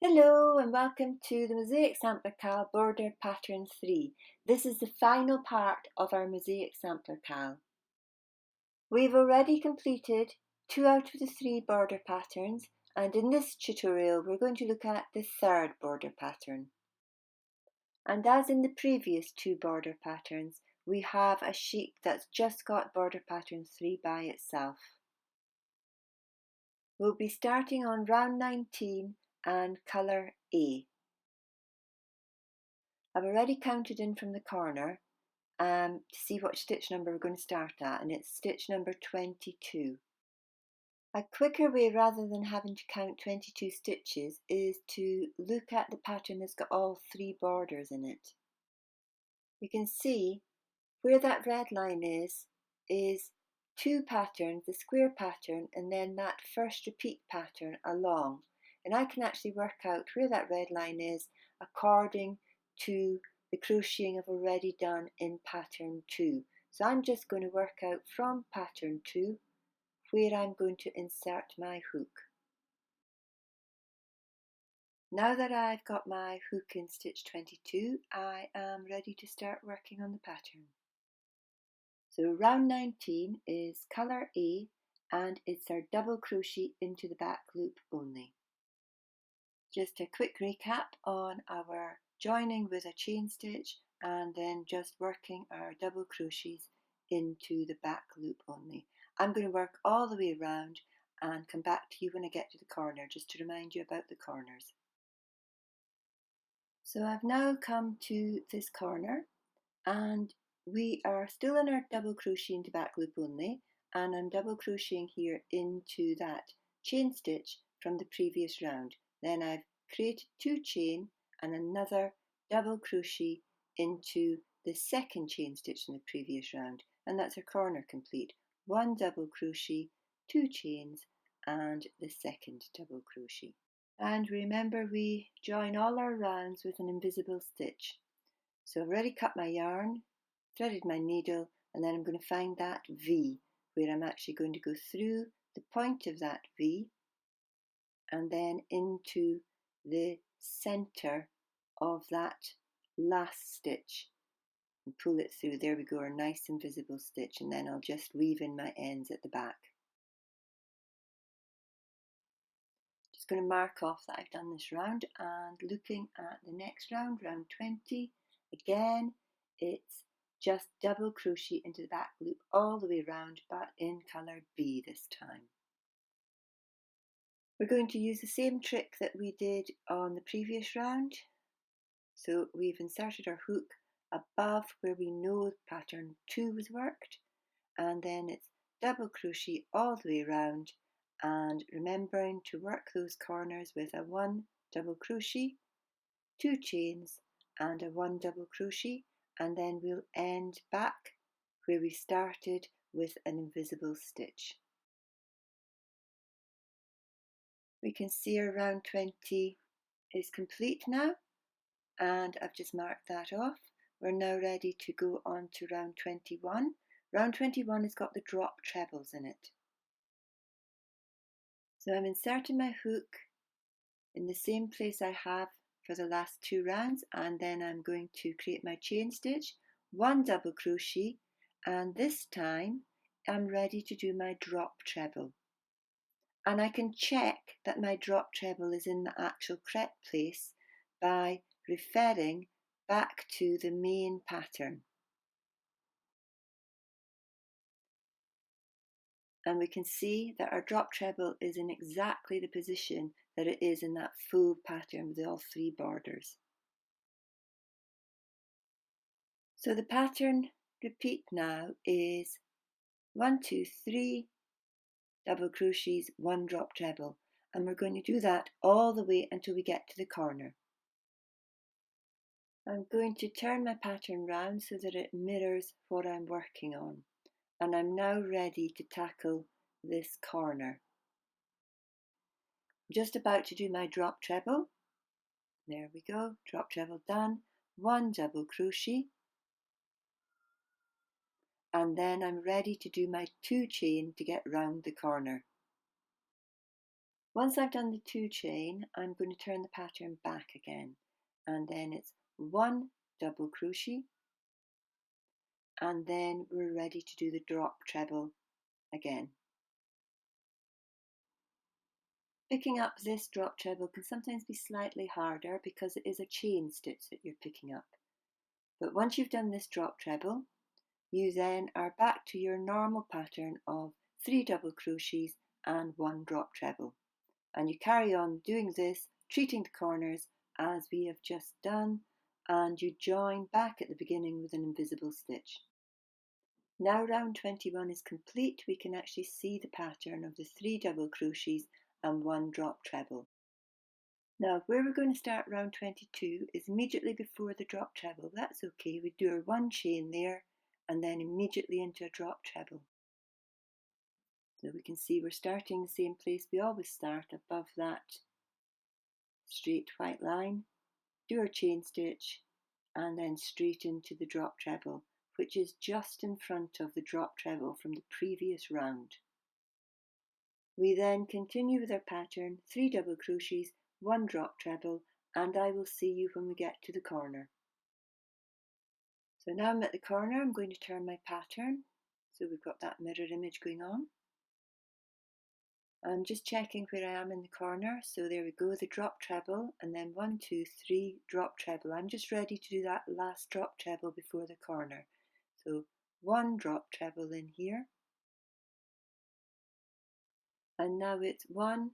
Hello and welcome to the Mosaic Sampler Cal Border Pattern 3. This is the final part of our Mosaic Sampler Cal. We've already completed 2 out of the 3 border patterns, and in this tutorial we're going to look at the third border pattern. And as in the previous 2 border patterns, we have a sheep that's just got border pattern 3 by itself. We'll be starting on round 19 and colour A. I've already counted in from the corner to see what stitch number we're going to start at, and it's stitch number 22. A quicker way, rather than having to count 22 stitches, is to look at the pattern that's got all 3 borders in it. You can see where that red line is 2 patterns, the square pattern and then that first repeat pattern along. And I can actually work out where that red line is according to the crocheting I've already done in pattern 2. So I'm just going to work out from pattern 2 where I'm going to insert my hook. Now that I've got my hook in stitch 22, I am ready to start working on the pattern. So round 19 is colour A, and it's our double crochet into the back loop only. Just a quick recap on our joining with a chain stitch and then just working our double crochets into the back loop only. I'm going to work all the way around and come back to you when I get to the corner, just to remind you about the corners. So I've now come to this corner and we are still in our double crochet into back loop only, and I'm double crocheting here into that chain stitch from the previous round. Then I've created 2 chain and another double crochet into the second chain stitch in the previous round, and that's our corner complete. 1 double crochet, 2 chains and the second double crochet. And remember, we join all our rounds with an invisible stitch. So I've already cut my yarn, threaded my needle, and then I'm going to find that V, where I'm actually going to go through the point of that V and then into the centre of that last stitch and pull it through. There we go, our nice invisible stitch, and then I'll just weave in my ends at the back. Just going to mark off that I've done this round, and looking at the next round, round 20, again it's just double crochet into the back loop all the way around, but in colour B this time. We're going to use the same trick that we did on the previous round. So we've inserted our hook above where we know pattern 2 was worked, and then it's double crochet all the way around, and remembering to work those corners with a 1 double crochet, 2 chains and a 1 double crochet, and then we'll end back where we started with an invisible stitch. We can see our round 20 is complete now, and I've just marked that off. We're now ready to go on to round 21. Round 21 has got the drop trebles in it. So I'm inserting my hook in the same place I have for the last 2 rounds, and then I'm going to create my chain stitch, 1 double crochet, and this time I'm ready to do my drop treble. And I can check that my drop treble is in the actual correct place by referring back to the main pattern. And we can see that our drop treble is in exactly the position that it is in that full pattern with all 3 borders. So the pattern repeat now is 1, 2, 3 double crochets, 1 drop treble, and we're going to do that all the way until we get to the corner. I'm going to turn my pattern round so that it mirrors what I'm working on, and I'm now ready to tackle this corner. I'm just about to do my drop treble. There we go, drop treble done, 1 double crochet, and then I'm ready to do my 2 chain to get round the corner. Once I've done the 2 chain, I'm going to turn the pattern back again, and then it's 1 double crochet, and then we're ready to do the drop treble again. Picking up this drop treble can sometimes be slightly harder because it is a chain stitch that you're picking up. But once you've done this drop treble, you then are back to your normal pattern of 3 double crochets and 1 drop treble. And you carry on doing this, treating the corners as we have just done, and you join back at the beginning with an invisible stitch. Now round 21 is complete, we can actually see the pattern of the 3 double crochets and 1 drop treble. Now where we're going to start round 22 is immediately before the drop treble. That's okay, we do our 1 chain there and then immediately into a drop treble. So we can see we're starting the same place we always start, above that straight white line, do our chain stitch and then straight into the drop treble, which is just in front of the drop treble from the previous round. We then continue with our pattern, 3 double crochets, 1 drop treble, and I will see you when we get to the corner. So now I'm at the corner, I'm going to turn my pattern, so we've got that mirror image going on. I'm just checking where I am in the corner, so there we go, the drop treble, and then 1, 2, 3 drop treble. I'm just ready to do that last drop treble before the corner. So 1 drop treble in here, and now it's 1,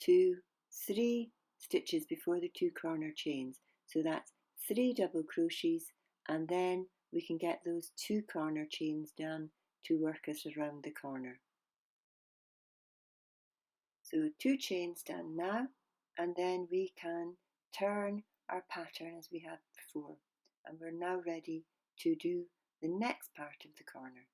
2, 3 stitches before the 2 corner chains. So that's 3 double crochets, and then we can get those 2 corner chains done to work us around the corner. So 2 chains done now, and then we can turn our pattern as we had before, and we're now ready to do the next part of the corner.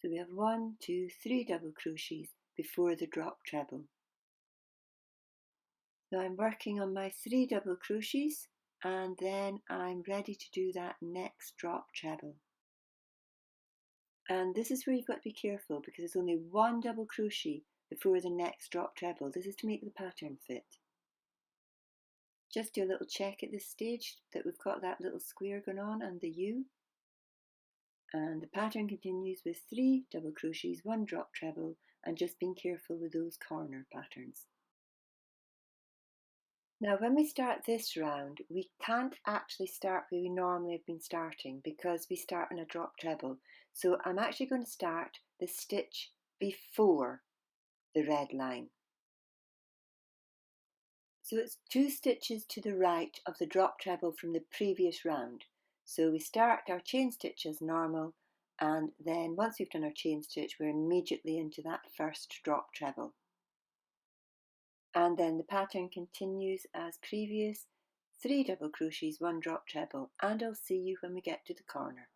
So we have 1, 2, 3 double crochets before the drop treble. So I'm working on my 3 double crochets, and then I'm ready to do that next drop treble. And this is where you've got to be careful, because there's only 1 double crochet before the next drop treble. This is to make the pattern fit. Just do a little check at this stage that we've got that little square going on and the U. And the pattern continues with 3 double crochets, 1 drop treble, and just being careful with those corner patterns. Now when we start this round, we can't actually start where we normally have been starting because we start in a drop treble. So I'm actually going to start the stitch before the red line. So it's 2 stitches to the right of the drop treble from the previous round. So we start our chain stitch as normal, and then once we've done our chain stitch, we're immediately into that first drop treble. And then the pattern continues as previous, 3 double crochets, 1 drop treble, and I'll see you when we get to the corner.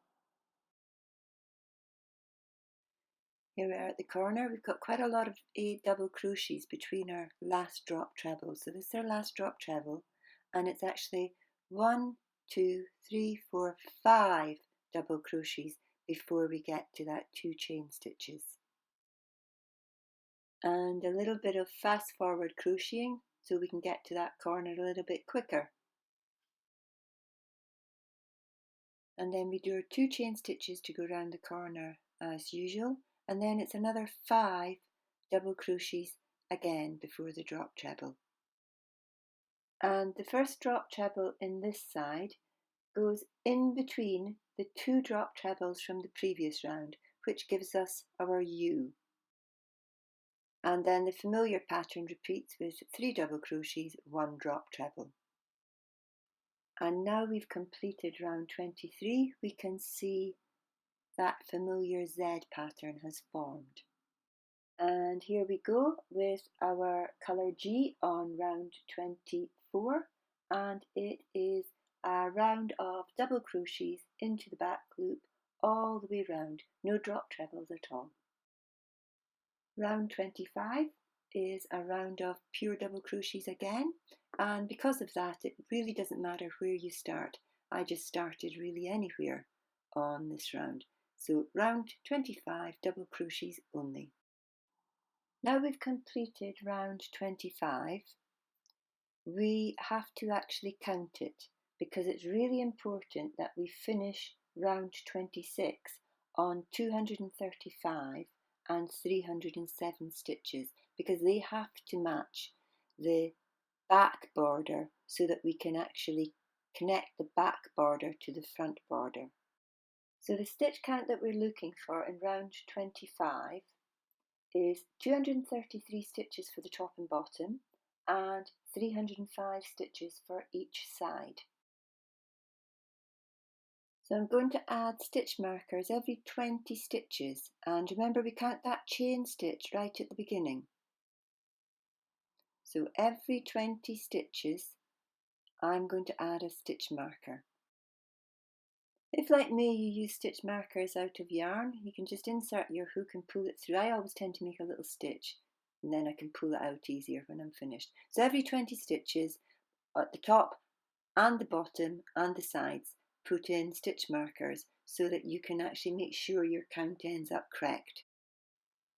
Here we are at the corner. We've got quite a lot of 8 double crochets between our last drop treble. So this is our last drop treble, and it's actually 1, 2, 3, 4, 5 double crochets before we get to that 2 chain stitches. And a little bit of fast forward crocheting so we can get to that corner a little bit quicker. And then we do our 2 chain stitches to go around the corner as usual, and then it's another 5 double crochets again before the drop treble. And the first drop treble in this side goes in between the 2 drop trebles from the previous round, which gives us our U. And then the familiar pattern repeats with 3 double crochets, 1 drop treble. And now we've completed round 23, we can see that familiar Z pattern has formed. And here we go with our colour G on round 24, and it is a round of double crochets into the back loop all the way round, no drop trebles at all. Round 25 is a round of pure double crochets again, and because of that it really doesn't matter where you start. I just started really anywhere on this round. So round 25 double crochets only. Now we've completed round 25, we have to actually count it because it's really important that we finish round 26 on 235 and 307 stitches because they have to match the back border so that we can actually connect the back border to the front border. So the stitch count that we're looking for in round 25 is 233 stitches for the top and bottom and 305 stitches for each side. So I'm going to add stitch markers every 20 stitches, and remember we count that chain stitch right at the beginning. So every 20 stitches I'm going to add a stitch marker. If, like me, you use stitch markers out of yarn, you can just insert your hook and pull it through. I always tend to make a little stitch and then I can pull it out easier when I'm finished. So every 20 stitches at the top and the bottom and the sides, put in stitch markers so that you can actually make sure your count ends up correct.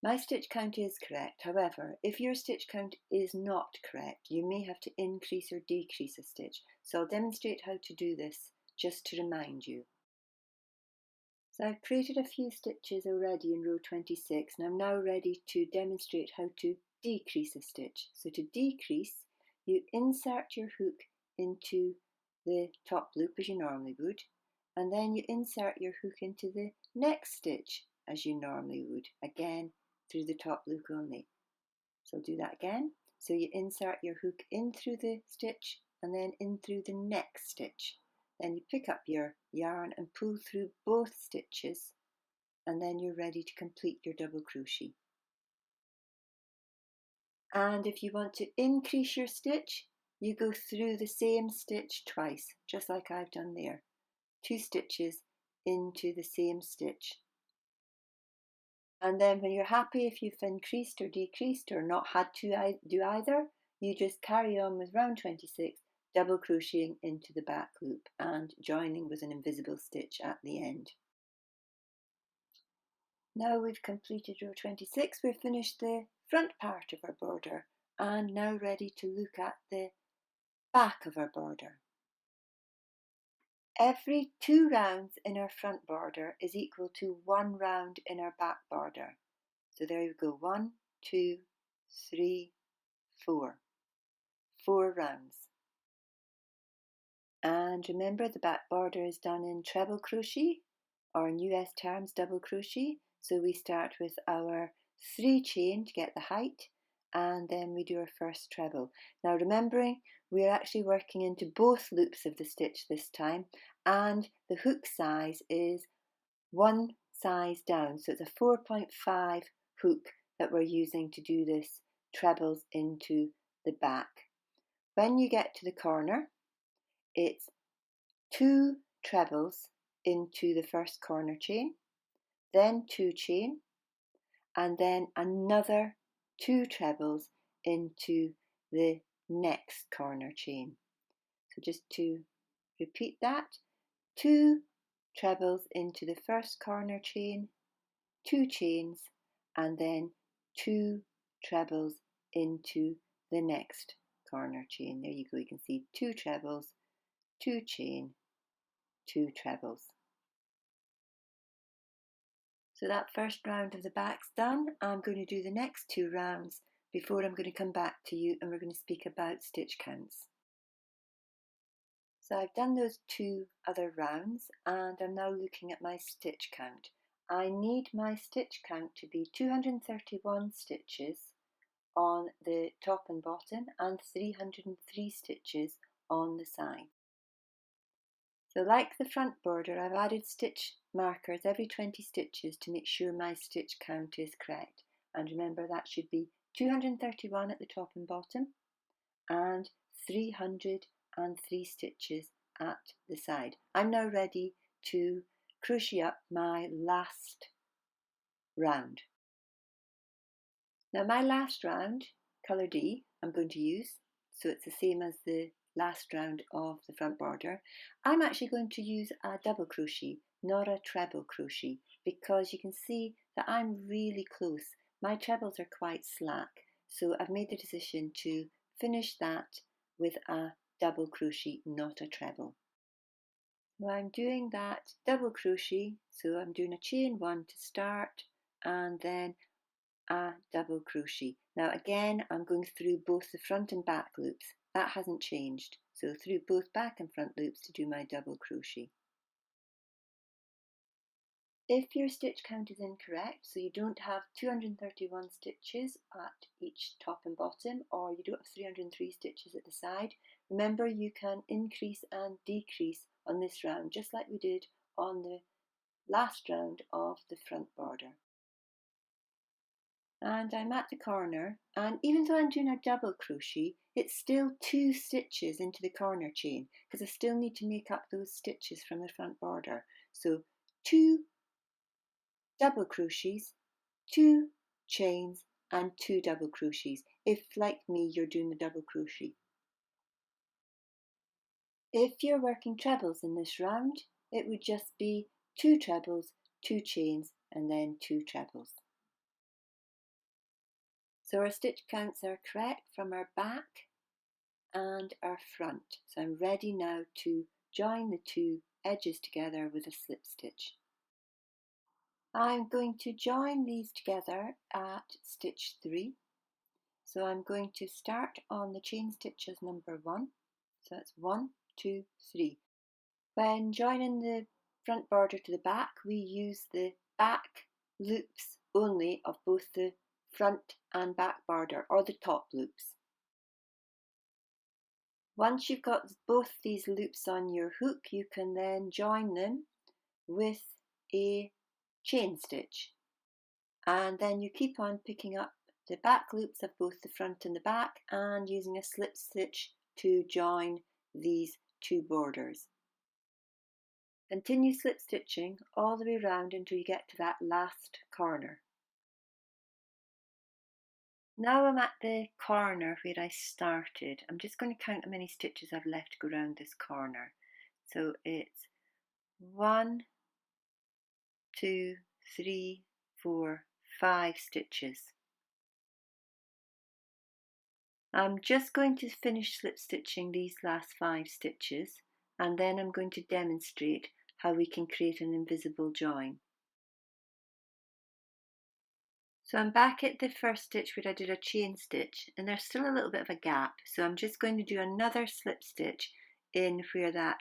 My stitch count is correct, however, if your stitch count is not correct, you may have to increase or decrease a stitch. So I'll demonstrate how to do this just to remind you. So I've created a few stitches already in row 26 and I'm now ready to demonstrate how to decrease a stitch. So to decrease, you insert your hook into the top loop as you normally would, and then you insert your hook into the next stitch as you normally would, again through the top loop only. So I'll do that again. So you insert your hook in through the stitch and then in through the next stitch. Then you pick up your yarn and pull through both stitches, and then you're ready to complete your double crochet. And if you want to increase your stitch, you go through the same stitch twice, just like I've done there. 2 stitches into the same stitch. And then when you're happy, if you've increased or decreased or not had to do either, you just carry on with round 26, double crocheting into the back loop and joining with an invisible stitch at the end. Now we've completed row 26, we've finished the front part of our border and now ready to look at the back of our border. Every 2 rounds in our front border is equal to 1 round in our back border. So there you go, 1, 2, 3, 4. 4 rounds. And remember, the back border is done in treble crochet, or in US terms double crochet. So we start with our 3 chain to get the height, and then we do our first treble. Now remembering, we're actually working into both loops of the stitch this time, and the hook size is 1 size down. So it's a 4.5 hook that we're using to do this trebles into the back. When you get to the corner, it's 2 trebles into the first corner chain, then 2 chain, and then another 2 trebles into the next corner chain. So just to repeat that, 2 trebles into the first corner chain, 2 chains, and then 2 trebles into the next corner chain. There you go, you can see 2 trebles, 2 chain, 2 trebles. So that first round of the back's done. I'm going to do the next 2 rounds before I'm going to come back to you and we're going to speak about stitch counts. So I've done those 2 other rounds and I'm now looking at my stitch count. I need my stitch count to be 231 stitches on the top and bottom and 303 stitches on the side. So like the front border, I've added stitch markers every 20 stitches to make sure my stitch count is correct. And remember, that should be 231 at the top and bottom and 303 stitches at the side. I'm now ready to crochet up my last round. Now my last round, colour D, I'm going to use, so it's the same as the last round of the front border. I'm actually going to use a double crochet, not a treble crochet, because you can see that I'm really close my trebles are quite slack, so I've made the decision to finish that with a double crochet, not a treble. So I'm doing that double crochet, so I'm doing a chain one to start and then a double crochet. Now again, I'm going through both the front and back loops. That hasn't changed. So through both back and front loops to do my double crochet. If your stitch count is incorrect, so you don't have 231 stitches at each top and bottom, or you don't have 303 stitches at the side, remember you can increase and decrease on this round, just like we did on the last round of the front border. And I'm at the corner, and even though I'm doing a double crochet, it's still 2 stitches into the corner chain because I still need to make up those stitches from the front border. So 2 double crochets, 2 chains and 2 double crochets, if like me you're doing the double crochet. If you're working trebles in this round, it would just be 2 trebles, 2 chains and then 2 trebles. So our stitch counts are correct from our back and our front. So I'm ready now to join the 2 edges together with a slip stitch. I'm going to join these together at stitch 3. So I'm going to start on the chain stitch as number 1. So that's 1, 2, 3. When joining the front border to the back, we use the back loops only of both the front and back border, or the top loops. Once you've got both these loops on your hook, you can then join them with a chain stitch, and then you keep on picking up the back loops of both the front and the back and using a slip stitch to join these 2 borders. Continue slip stitching all the way around until you get to that last corner. Now I'm at the corner where I started. I'm just going to count how many stitches I've left to go around this corner. So it's 1, 2, 3, 4, 5 stitches. I'm just going to finish slip stitching these last 5 stitches, and then I'm going to demonstrate how we can create an invisible join. So I'm back at the first stitch where I did a chain stitch, and there's still a little bit of a gap, so I'm just going to do another slip stitch in where that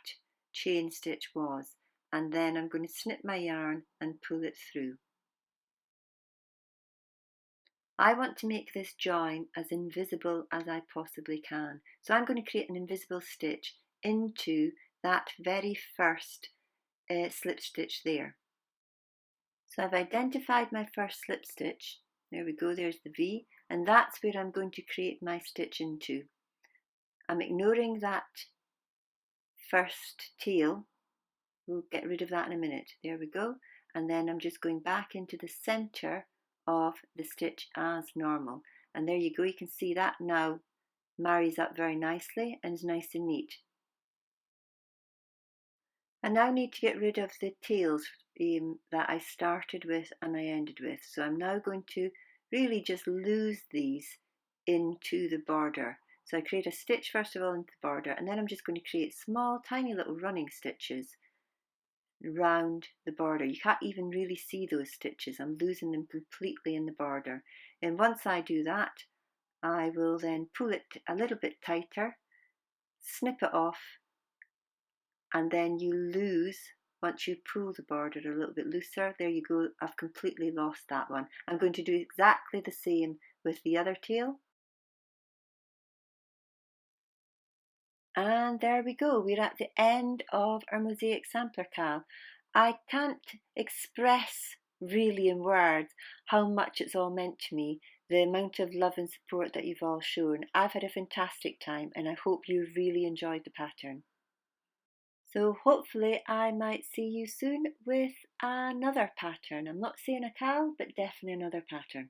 chain stitch was, and then I'm going to snip my yarn and pull it through. I want to make this join as invisible as I possibly can, so I'm going to create an invisible stitch into that very first slip stitch there. So I've identified my first slip stitch. There we go, there's the V, and that's where I'm going to create my stitch into. I'm ignoring that first tail. We'll get rid of that in a minute. There we go. And then I'm just going back into the center of the stitch as normal. And there you go, you can see that now marries up very nicely and is nice and neat. I now need to get rid of the tails that I started with and I ended with. So I'm now going to really just lose these into the border. So I create a stitch first of all into the border, and then I'm just going to create small tiny little running stitches around the border. You can't even really see those stitches. I'm losing them completely in the border. And once I do that, I will then pull it a little bit tighter, snip it off, and then you lose, once you pull the border a little bit looser, there you go, I've completely lost that one. I'm going to do exactly the same with the other tail. And there we go, we're at the end of our Mosaic Sampler Cal. I can't express really in words how much it's all meant to me, the amount of love and support that you've all shown. I've had a fantastic time and I hope you really enjoyed the pattern. So hopefully I might see you soon with another pattern. I'm not saying a cal, but definitely another pattern.